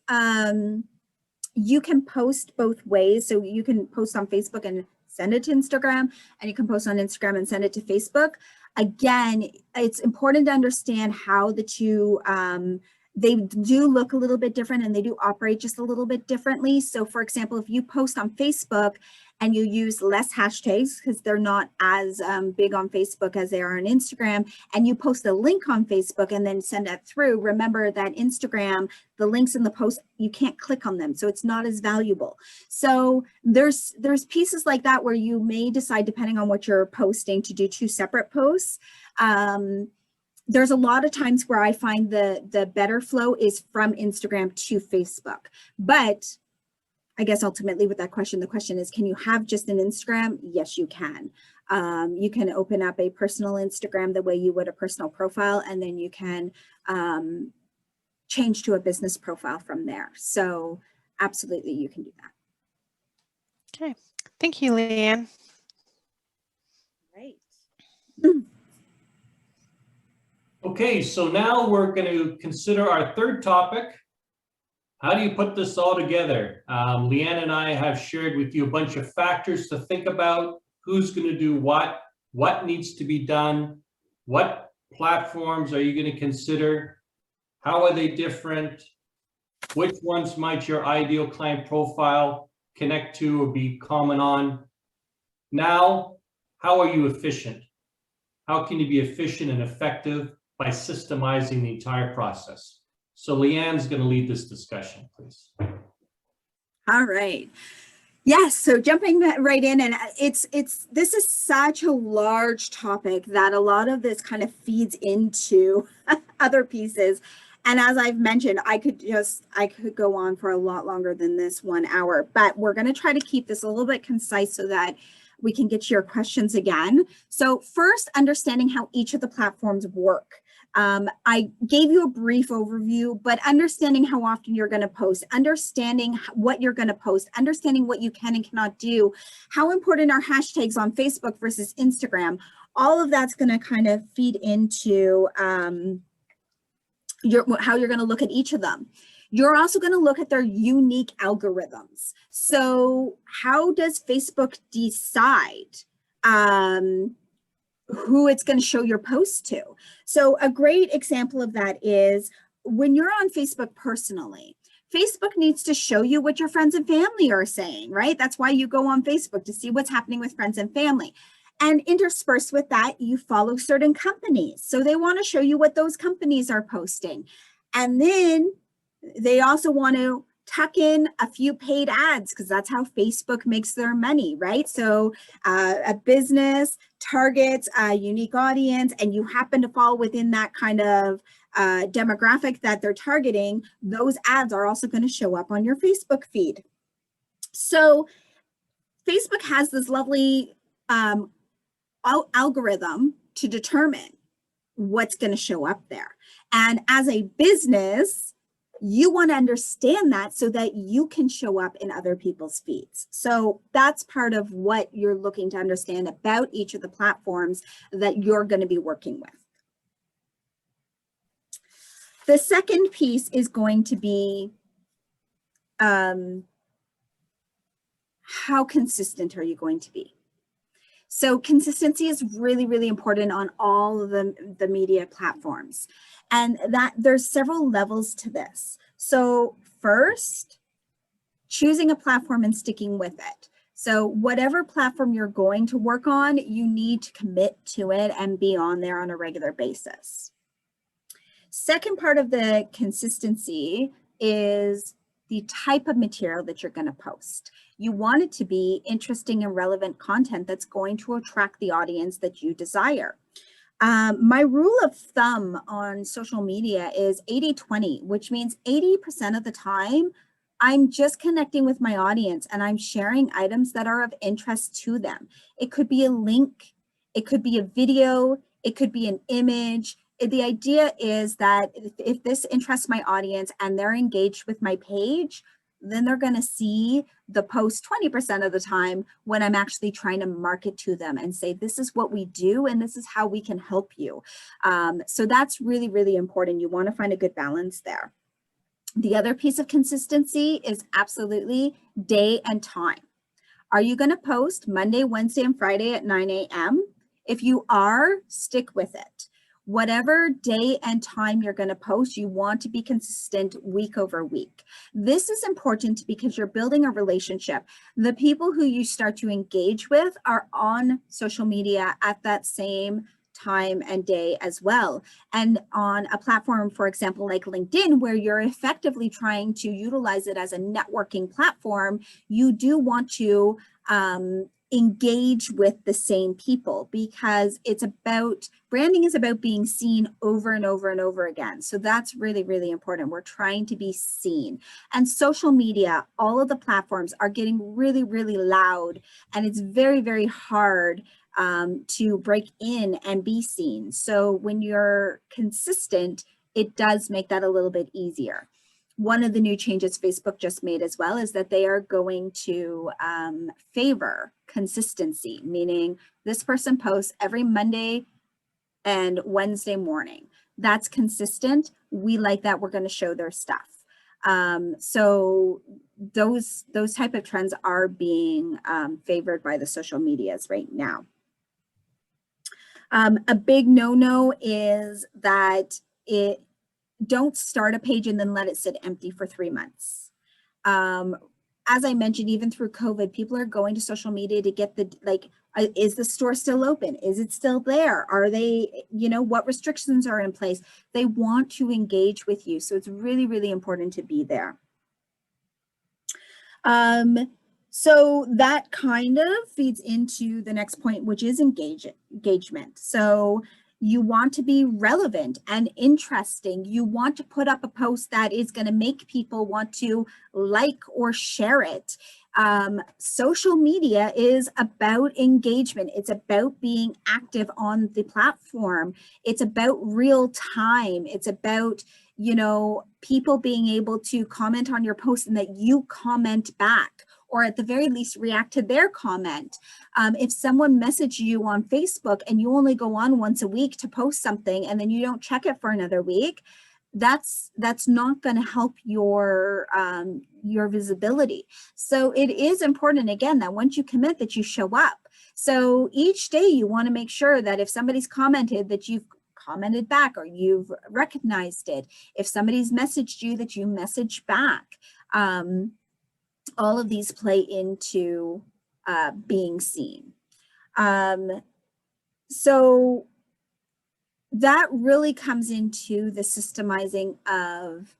you can post both ways. So you can post on Facebook and send it to Instagram, and you can post on Instagram and send it to Facebook. Again, it's important to understand how the two they do look a little bit different, and they do operate just a little bit differently. So for example, if you post on Facebook and you use less hashtags, because they're not as big on Facebook as they are on Instagram, and you post a link on Facebook and then send that through, remember that Instagram, the links in the post, you can't click on them, so it's not as valuable. So there's pieces like that where you may decide, depending on what you're posting, to do two separate posts. There's a lot of times where I find the better flow is from Instagram to Facebook. But I guess ultimately with that question, the question is, can you have just an Instagram? Yes, you can. You can open up a personal Instagram the way you would a personal profile, and then you can change to a business profile from there. So absolutely, you can do that. Okay. Thank you, Leanne. Great. Okay, so now we're going to consider our third topic, How do you put this all together? Leanne and I have shared with you a bunch of factors to think about. Who's going to do what needs to be done, what platforms are you going to consider, how are they different, which ones might your ideal client profile connect to or be common on. Now, how are you efficient? How can you be efficient and effective by systemizing the entire process? So Leanne's going to lead this discussion, please. All right. Yes, so jumping right in, and this is such a large topic that a lot of this kind of feeds into other pieces. And as I've mentioned, I could go on for a lot longer than this 1 hour, but we're going to try to keep this a little bit concise so that we can get to your questions again. So first, understanding how each of the platforms work. I gave you a brief overview, but understanding how often you're going to post, understanding what you're going to post, understanding what you can and cannot do, how important are hashtags on Facebook versus Instagram, all of that's going to kind of feed into how you're going to look at each of them. You're also going to look at their unique algorithms. So how does Facebook decide who it's going to show your posts to? So a great example of that is when you're on Facebook personally, Facebook needs to show you what your friends and family are saying, right? That's why you go on Facebook, to see what's happening with friends and family. And interspersed with that, you follow certain companies. So they want to show you what those companies are posting. And then they also want to tuck in a few paid ads because that's how Facebook makes their money, right? So a business targets a unique audience and you happen to fall within that kind of demographic that they're targeting, those ads are also going to show up on your Facebook feed. So Facebook has this lovely algorithm to determine what's going to show up there. And as a business, you want to understand that so that you can show up in other people's feeds. So that's part of what you're looking to understand about each of the platforms that you're going to be working with. The second piece is going to be how consistent are you going to be? So consistency is really, really important on all of the media platforms. And that there's several levels to this. So first, choosing a platform and sticking with it. So whatever platform you're going to work on, you need to commit to it and be on there on a regular basis. Second part of the consistency is the type of material that you're going to post. You want it to be interesting and relevant content that's going to attract the audience that you desire. My rule of thumb on social media is 80-20, which means 80% of the time, I'm just connecting with my audience and I'm sharing items that are of interest to them. It could be a link, it could be a video, it could be an image. The idea is that if this interests my audience and they're engaged with my page, then they're going to see the post 20% of the time when I'm actually trying to market to them and say, this is what we do and this is how we can help you. So that's really, really important. You want to find a good balance there. The other piece of consistency is absolutely day and time. Are you going to post Monday, Wednesday, and Friday at 9 a.m.? If you are, stick with it. Whatever day and time you're going to post, you want to be consistent week over week. This is important because you're building a relationship. The people who you start to engage with are on social media at that same time and day as well. And on a platform, for example, like LinkedIn, where you're effectively trying to utilize it as a networking platform, you do want to engage with the same people because it's about, branding is about being seen over and over and over again. So that's really, really important. We're trying to be seen. And social media, all of the platforms are getting really, really loud, and it's very, very hard to break in and be seen. So when you're consistent, it does make that a little bit easier. One of the new changes Facebook just made as well is that they are going to favor consistency, meaning this person posts every Monday and Wednesday morning. That's consistent. We like that. We're going to show their stuff. So those type of trends are being favored by the social medias right now. A big no-no is that don't start a page and then let it sit empty for 3 months. As I mentioned, even through COVID, people are going to social media to get is the store still open? Is it still there? Are they, what restrictions are in place? They want to engage with you. So it's really, really important to be there. So that kind of feeds into the next point, which is engagement. So you want to be relevant and interesting. You want to put up a post that is going to make people want to like or share it. Social media is about engagement. It's about being active on the platform. It's about real time. It's about, people being able to comment on your post and that you comment back, or at the very least react to their comment. If someone messaged you on Facebook and you only go on once a week to post something and then you don't check it for another week, that's not going to help your visibility. So it is important, again, that once you commit, that you show up. So each day you want to make sure that if somebody's commented, that you've commented back or you've recognized it. If somebody's messaged you, that you message back. All of these play into being seen. So that really comes into the systemizing of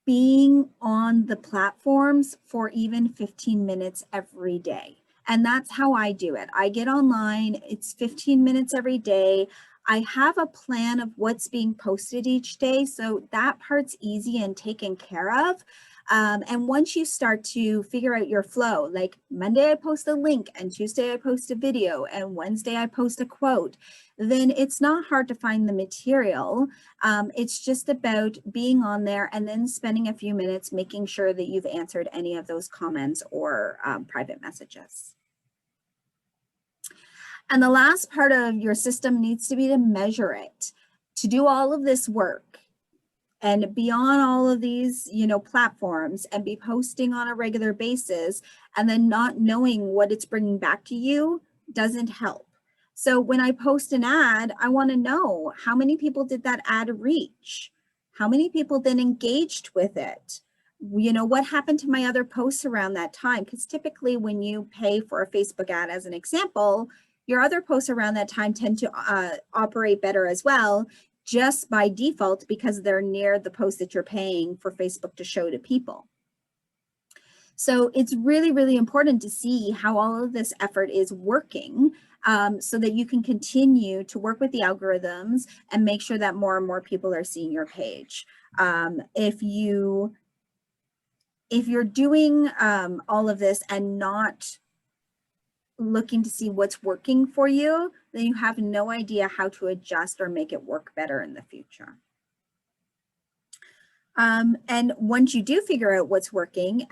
being on the platforms for even 15 minutes every day. And that's how I do it. I get online, it's 15 minutes every day. I have a plan of what's being posted each day. So that part's easy and taken care of. And once you start to figure out your flow, like Monday I post a link and Tuesday I post a video and Wednesday I post a quote, then it's not hard to find the material. It's just about being on there and then spending a few minutes making sure that you've answered any of those comments or private messages. And the last part of your system needs to be to measure it. To do all of this work and be on all of these, platforms and be posting on a regular basis and then not knowing what it's bringing back to you doesn't help. So when I post an ad, I want to know how many people did that ad reach? How many people then engaged with it? What happened to my other posts around that time? Because typically when you pay for a Facebook ad, as an example, your other posts around that time tend to operate better as well, just by default, because they're near the post that you're paying for Facebook to show to people. So it's really, really important to see how all of this effort is working so that you can continue to work with the algorithms and make sure that more and more people are seeing your page. If you're doing all of this and not looking to see what's working for you, then you have no idea how to adjust or make it work better in the future. And once you do figure out what's working,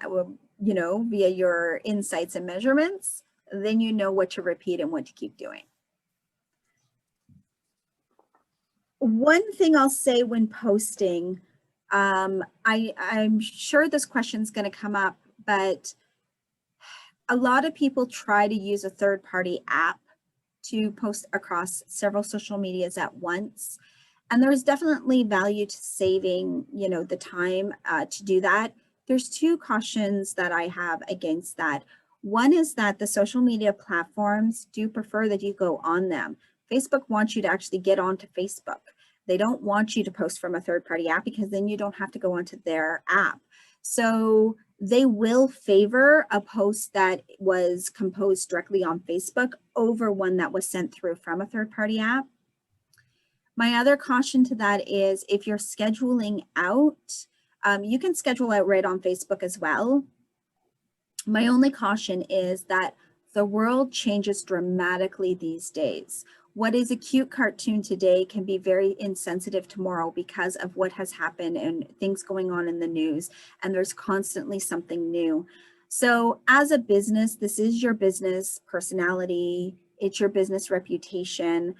via your insights and measurements, then you know what to repeat and what to keep doing. One thing I'll say when posting, I'm sure this question's going to come up, but a lot of people try to use a third-party app to post across several social medias at once. And there's definitely value to saving, the time to do that. There's two cautions that I have against that. One is that the social media platforms do prefer that you go on them. Facebook wants you to actually get onto Facebook. They don't want you to post from a third-party app because then you don't have to go onto their app. So they will favor a post that was composed directly on Facebook over one that was sent through from a third-party app. My other caution to that is if you're scheduling out, you can schedule out right on Facebook as well. My only caution is that the world changes dramatically these days. What is a cute cartoon today can be very insensitive tomorrow because of what has happened and things going on in the news, and there's constantly something new. So as a business, this is your business personality, it's your business reputation.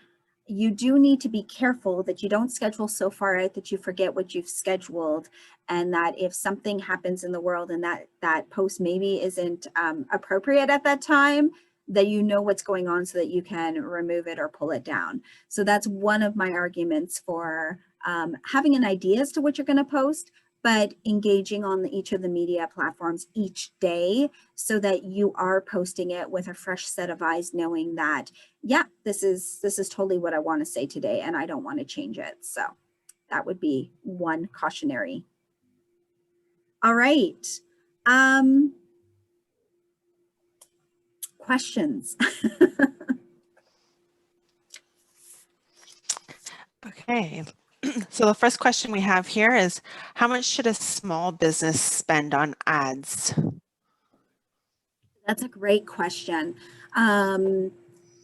you do need to be careful that you don't schedule so far out that you forget what you've scheduled, and that if something happens in the world and that post maybe isn't appropriate at that time, that you know what's going on so that you can remove it or pull it down. So that's one of my arguments for having an idea as to what you're going to post, but engaging on each of the media platforms each day so that you are posting it with a fresh set of eyes, knowing that, yeah, this is totally what I want to say today and I don't want to change it. So that would be one cautionary. All right. Questions? Okay. So the first question we have here is, how much should a small business spend on ads? That's a great question.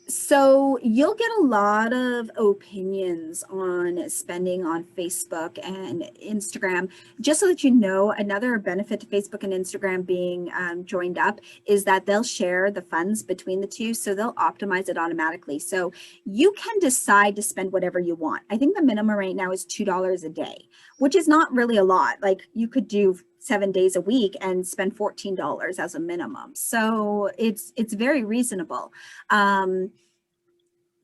So you'll get a lot of opinions on spending on Facebook and Instagram. Just so that you know, another benefit to Facebook and Instagram being joined up is that they'll share the funds between the two. So they'll optimize it automatically. So you can decide to spend whatever you want. I think the minimum right now is $2 a day, which is not really a lot. Like you could do 7 days a week and spend $14 as a minimum. So it's very reasonable.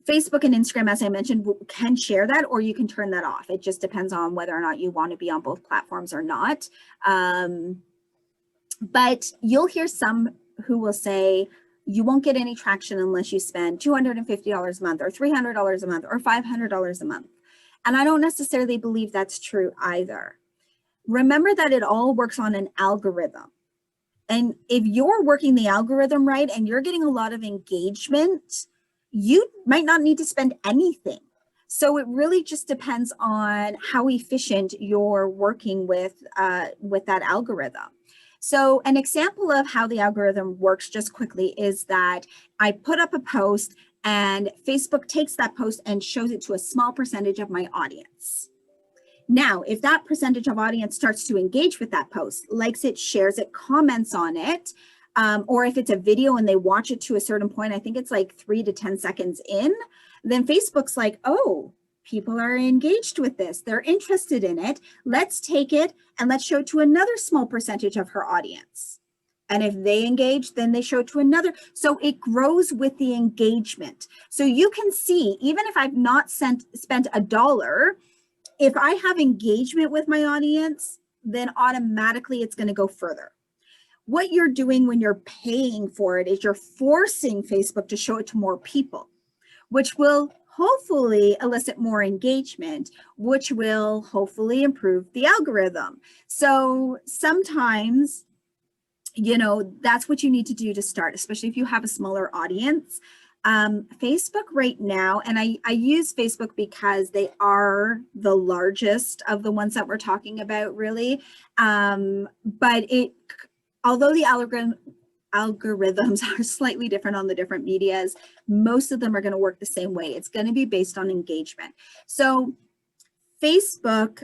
Facebook and Instagram, as I mentioned, can share that, or you can turn that off. It just depends on whether or not you want to be on both platforms or not. But you'll hear some who will say, you won't get any traction unless you spend $250 a month or $300 a month or $500 a month. And I don't necessarily believe that's true either. Remember that it all works on an algorithm. And if you're working the algorithm right and you're getting a lot of engagement, you might not need to spend anything. So it really just depends on how efficient you're working with that algorithm. So an example of how the algorithm works just quickly is that I put up a post and Facebook takes that post and shows it to a small percentage of my audience. Now, if that percentage of audience starts to engage with that post, likes it, shares it, comments on it, or if it's a video and they watch it to a certain point, I think it's like 3 to 10 seconds in, then Facebook's like, oh, people are engaged with this. They're interested in it. Let's take it and let's show it to another small percentage of her audience. And if they engage, then they show it to another. So it grows with the engagement. So you can see, even if I've not spent $1, if I have engagement with my audience, then automatically it's going to go further. What you're doing when you're paying for it is you're forcing Facebook to show it to more people, which will hopefully elicit more engagement, which will hopefully improve the algorithm. So sometimes, you know, that's what you need to do to start, especially if you have a smaller audience. Facebook right now, and I use Facebook because they are the largest of the ones that we're talking about, really. But although the algorithms are slightly different on the different medias, most of them are going to work the same way. It's going to be based on engagement. So Facebook,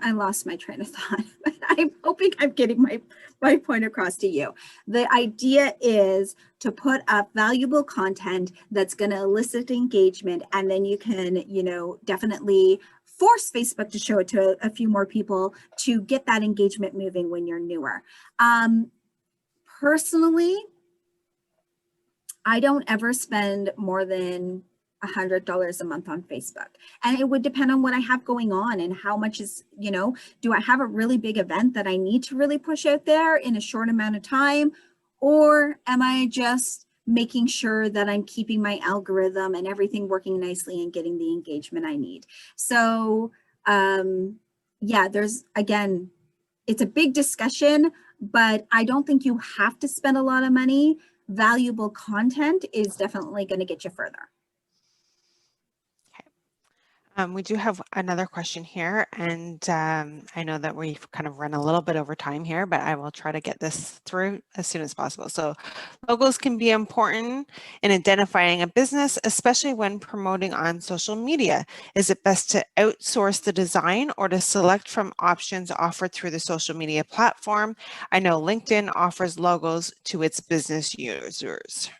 I lost my train of thought, but I'm hoping I'm getting my point across to you. The idea is to put up valuable content that's going to elicit engagement, and then you can, you know, definitely force Facebook to show it to a few more people to get that engagement moving when you're newer. Personally, I don't ever spend more than $100 a month on Facebook. And it would depend on what I have going on and how much is, you know, do I have a really big event that I need to really push out there in a short amount of time? Or am I just making sure that I'm keeping my algorithm and everything working nicely and getting the engagement I need? So yeah, again, it's a big discussion, but I don't think you have to spend a lot of money. Valuable content is definitely going to get you further. We do have another question here, and I know that we've kind of run a little bit over time here, but I will try to get this through as soon as possible. So logos can be important in identifying a business, especially when promoting on social media. Is it best to outsource the design or to select from options offered through the social media platform? I know LinkedIn offers logos to its business users.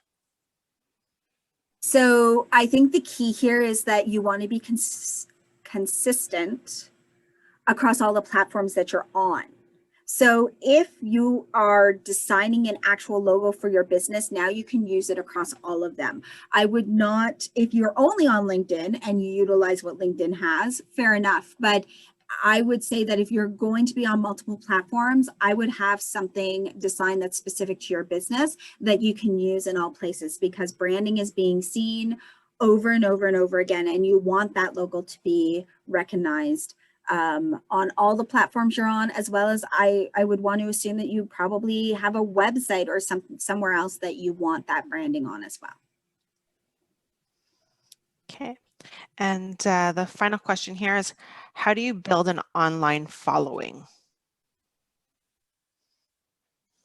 So I think the key here is that you want to be consistent across all the platforms that you're on. So if you are designing an actual logo for your business, now you can use it across all of them. I would not, if you're only on LinkedIn and you utilize what LinkedIn has, fair enough. But I would say that if you're going to be on multiple platforms, I would have something designed that's specific to your business that you can use in all places, because branding is being seen over and over and over again, and you want that logo to be recognized on all the platforms you're on, as well as I would want to assume that you probably have a website or somewhere else that you want that branding on as well. Okay. And the final question here is, how do you build an online following?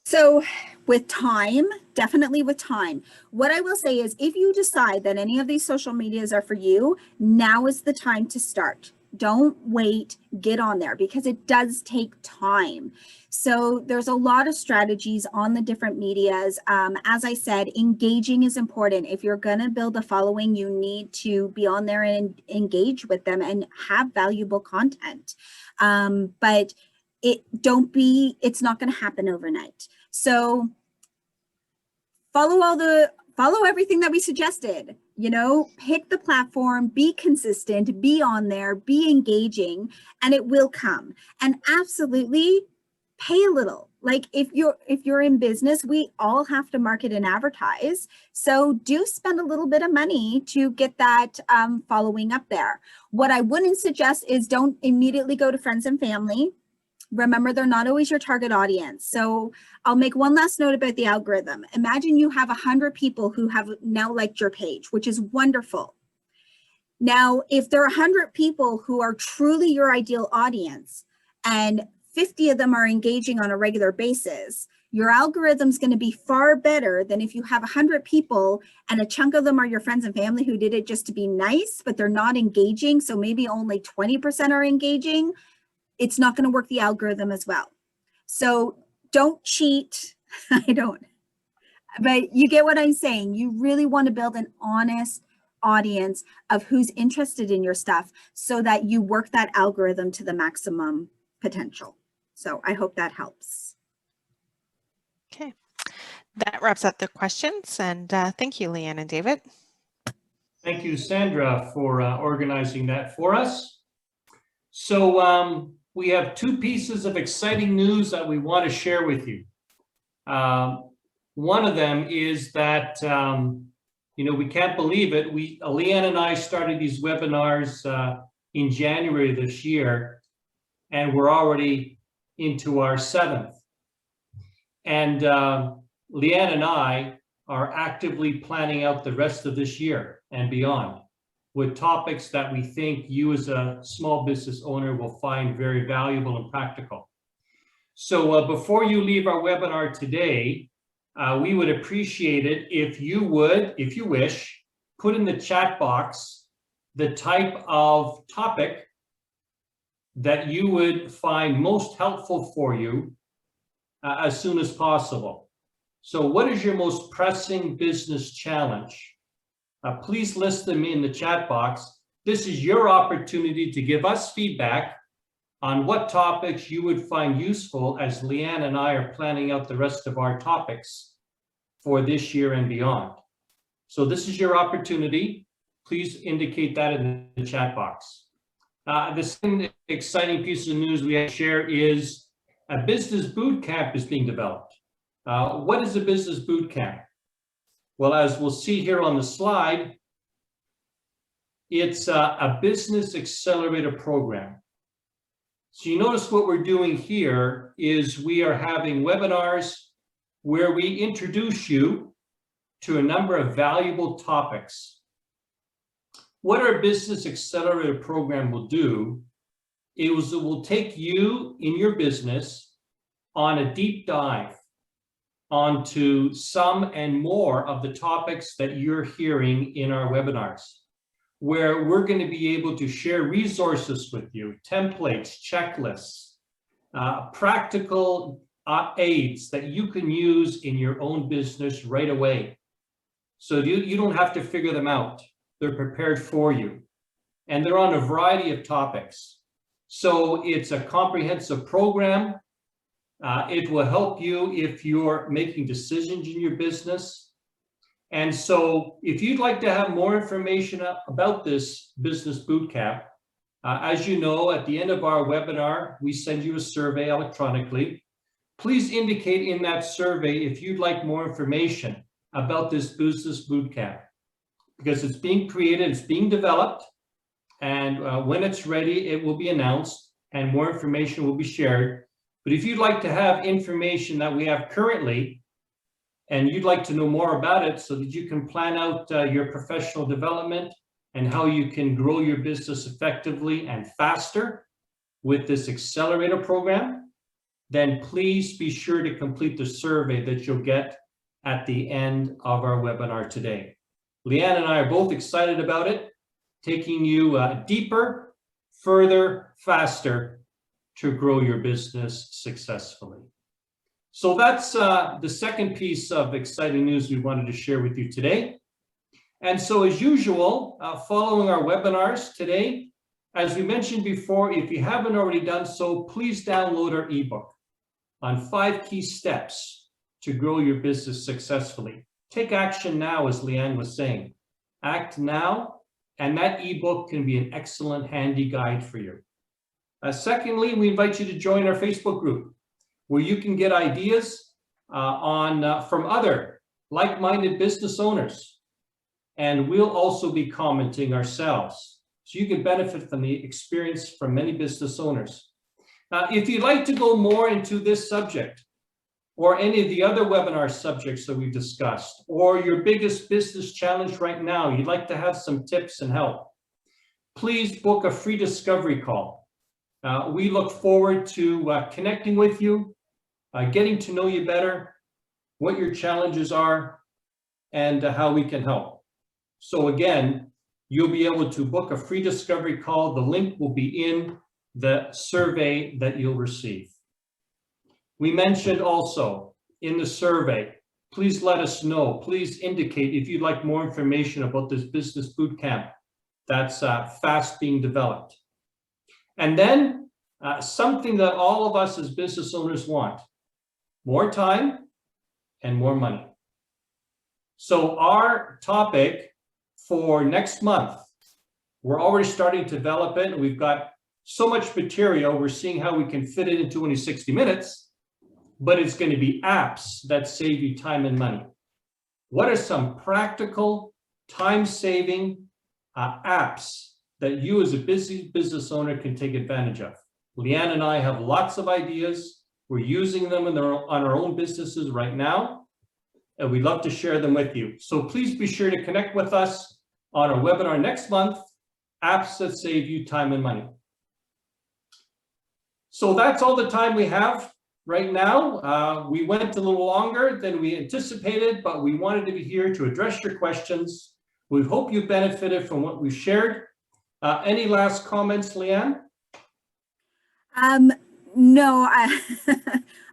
So with time, definitely with time. What I will say is, if you decide that any of these social medias are for you, now is the time to start. Don't wait, get on there, because it does take time. So there's a lot of strategies on the different medias. As I said, engaging is important. If you're going to build a following, you need to be on there and engage with them and have valuable content. But it's not going to happen overnight. So follow everything that we suggested. Pick the platform, be consistent, be on there, be engaging, and it will come. And absolutely pay a little. Like if you're in business, we all have to market and advertise. So do spend a little bit of money to get that following up there. What I wouldn't suggest is don't immediately go to friends and family. Remember, they're not always your target audience. So I'll make one last note about the algorithm. Imagine you have 100 people who have now liked your page, which is wonderful. Now, if there are 100 people who are truly your ideal audience and 50 of them are engaging on a regular basis, your algorithm's going to be far better than if you have 100 people and a chunk of them are your friends and family who did it just to be nice, but they're not engaging. So maybe only 20% are engaging. It's not going to work the algorithm as well. So don't cheat. I don't, but you get what I'm saying. You really want to build an honest audience of who's interested in your stuff so that you work that algorithm to the maximum potential. So I hope that helps. Okay, that wraps up the questions, and thank you, Leanne and David. Thank you, Sandra, for organizing that for us. So we have two pieces of exciting news that we want to share with you. One of them is that, we can't believe it. Leanne and I started these webinars in January this year, and we're already into our 7th. And Leanne and I are actively planning out the rest of this year and beyond with topics that we think you as a small business owner will find very valuable and practical. So before you leave our webinar today, we would appreciate it if you would, if you wish, put in the chat box the type of topic that you would find most helpful for you as soon as possible. So what is your most pressing business challenge? Please list them in the chat box. This is your opportunity to give us feedback on what topics you would find useful as Leanne and I are planning out the rest of our topics for this year and beyond. So this is your opportunity. Please indicate that in the chat box. The second exciting piece of news we have to share is a business boot camp is being developed. What is a business boot camp? Well, as we'll see here on the slide, it's a business accelerator program. So you notice what we're doing here is we are having webinars where we introduce you to a number of valuable topics. What our business accelerator program will do is it will take you in your business on a deep dive onto some and more of the topics that you're hearing in our webinars, where we're going to be able to share resources with you, templates, checklists, practical aids that you can use in your own business right away. So you don't have to figure them out. They're prepared for you. And they're on a variety of topics. So it's a comprehensive program. It will help you if you're making decisions in your business. And so if you'd like to have more information about this business bootcamp, as you know, at the end of our webinar, we send you a survey electronically. Please indicate in that survey if you'd like more information about this business bootcamp, because it's being created, it's being developed, and when it's ready, it will be announced and more information will be shared. But if you'd like to have information that we have currently, and you'd like to know more about it so that you can plan out your professional development and how you can grow your business effectively and faster with this accelerator program, then please be sure to complete the survey that you'll get at the end of our webinar today. Leanne and I are both excited about it, taking you deeper, further, faster to grow your business successfully. So that's the second piece of exciting news we wanted to share with you today. And so as usual, following our webinars today, as we mentioned before, if you haven't already done so, please download our ebook on 5 key steps to grow your business successfully. Take action now, as Leanne was saying. Act now, and that ebook can be an excellent handy guide for you. Secondly, we invite you to join our Facebook group, where you can get ideas from other like-minded business owners. And we'll also be commenting ourselves. So you can benefit from the experience from many business owners. If you'd like to go more into this subject, or any of the other webinar subjects that we've discussed, or your biggest business challenge right now, you'd like to have some tips and help, please book a free discovery call. We look forward to connecting with you, getting to know you better, what your challenges are, and how we can help. So again, you'll be able to book a free discovery call. The link will be in the survey that you'll receive. We mentioned also in the survey, please let us know, please indicate if you'd like more information about this business bootcamp that's fast being developed. And then something that all of us as business owners want, more time and more money. So our topic for next month, we're already starting to develop it. We've got so much material, we're seeing how we can fit it into only 60 minutes, but it's going to be apps that save you time and money. What are some practical, time-saving apps that you as a busy business owner can take advantage of? Leanne and I have lots of ideas. We're using them on our own businesses right now, and we'd love to share them with you. So please be sure to connect with us on our webinar next month, apps that save you time and money. So that's all the time we have right now. We went a little longer than we anticipated, but we wanted to be here to address your questions. We hope you benefited from what we've shared. Any last comments, Leanne? No,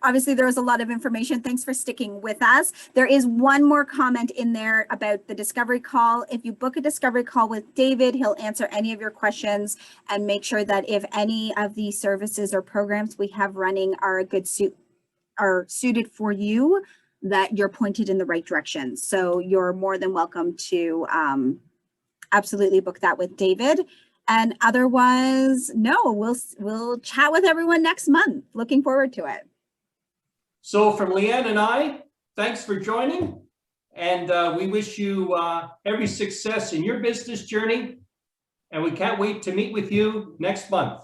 obviously there was a lot of information. Thanks for sticking with us. There is one more comment in there about the discovery call. If you book a discovery call with David, he'll answer any of your questions and make sure that if any of the services or programs we have running are a good suited for you, that you're pointed in the right direction. So you're more than welcome to absolutely book that with David. And otherwise, no, we'll chat with everyone next month. Looking forward to it. So from Leanne and I, thanks for joining. And we wish you every success in your business journey. And we can't wait to meet with you next month.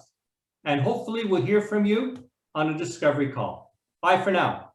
And hopefully we'll hear from you on a discovery call. Bye for now.